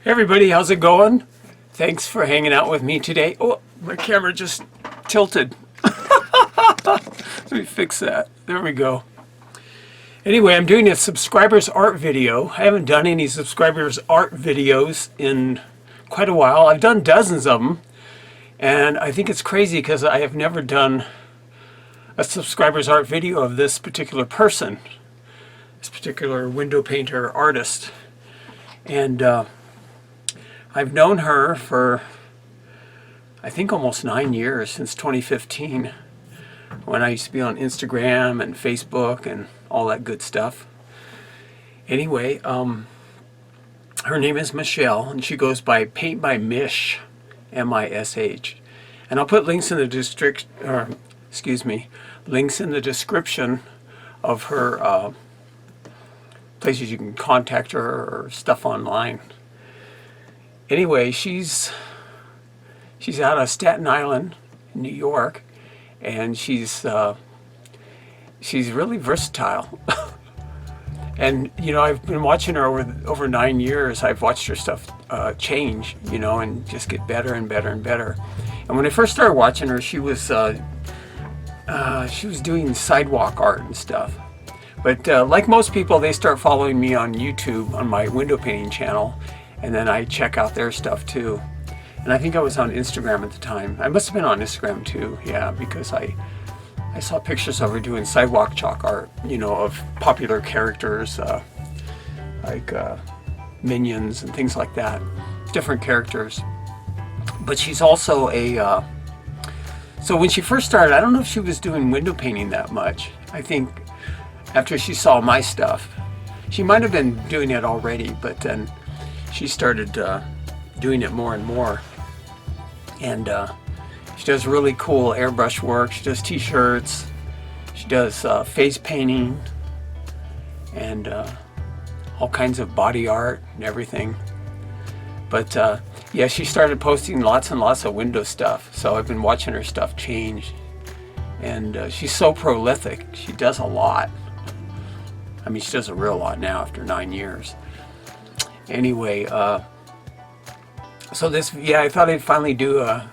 Hey everybody, how's it going? Thanks for hanging out with me today. Oh, my camera just tilted. Let me fix that. There we go. Anyway, I'm doing a subscribers art video. I haven't done any subscribers art videos in quite a while. I've done dozens of them, and I think it's crazy because I have never done a subscribers art video of this particular person, this particular window painter artist. And I've known her for, I think, almost 9 years, since 2015, when I used to be on Instagram and Facebook and all that good stuff. Anyway, her name is Michelle, and she goes by Paint by MISH, M-I-S-H. And I'll put links in the links in the description of her places you can contact her or stuff online. Anyway, she's out of Staten Island, New York, and she's really versatile. And you know, I've been watching her over 9 years. I've watched her stuff change, you know, and just get better and better and better. And when I first started watching her, she was doing sidewalk art and stuff. But like most people, they start following me on YouTube on my window painting channel. And then I check out their stuff too. And I think I was on Instagram at the time. I must have been on Instagram too, yeah, because I saw pictures of her doing sidewalk chalk art, you know, of popular characters, like Minions and things like that, different characters. But she's also so when she first started, I don't know if she was doing window painting that much. I think after she saw my stuff, she might have been doing it already, but then she started doing it more and more. And she does really cool airbrush work. She does t-shirts. She does face painting and all kinds of body art and everything. But yeah, she started posting lots and lots of window stuff. So I've been watching her stuff change. And she's so prolific. She does a lot. I mean, she does a real lot now after 9 years. Anyway, so I thought I'd finally do a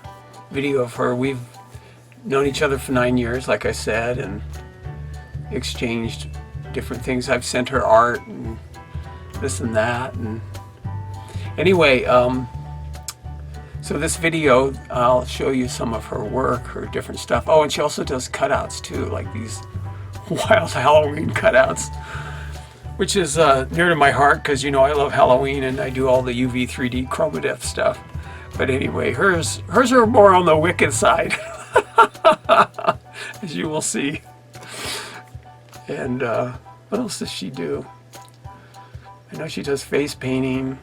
video of her. We've known each other for 9 years, like I said, and exchanged different things. I've sent her art and this and that. And anyway, so this video, I'll show you some of her work, her different stuff. Oh, and she also does cutouts too, like these wild Halloween cutouts, which is near to my heart because, you know, I love Halloween and I do all the UV 3D chroma stuff. But anyway, hers are more on the wicked side, as you will see. And what else does she do? I know she does face painting,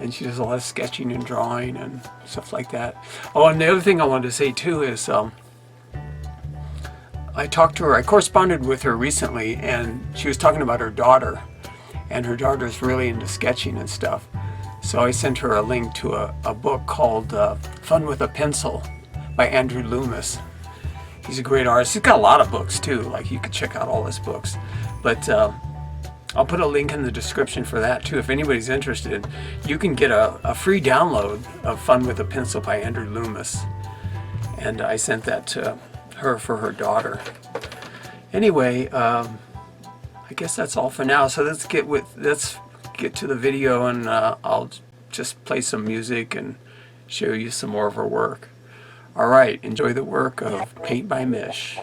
and she does a lot of sketching and drawing and stuff like that. Oh, and the other thing I wanted to say too is I talked to her, I corresponded with her recently, and she was talking about her daughter, and her daughter's really into sketching and stuff. So I sent her a link to a book called Fun with a Pencil by Andrew Loomis. He's a great artist. He's got a lot of books too, like you could check out all his books. But I'll put a link in the description for that too. If anybody's interested, you can get a free download of Fun with a Pencil by Andrew Loomis. And I sent that to her for her daughter. Anyway, I guess that's all for now. So let's get to the video, and I'll just play some music and show you some more of her work. All right, enjoy the work of Paint by MISH.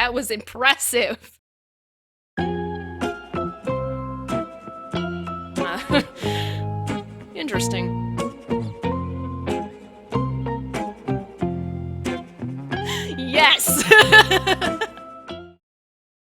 That was impressive. Interesting. Yes!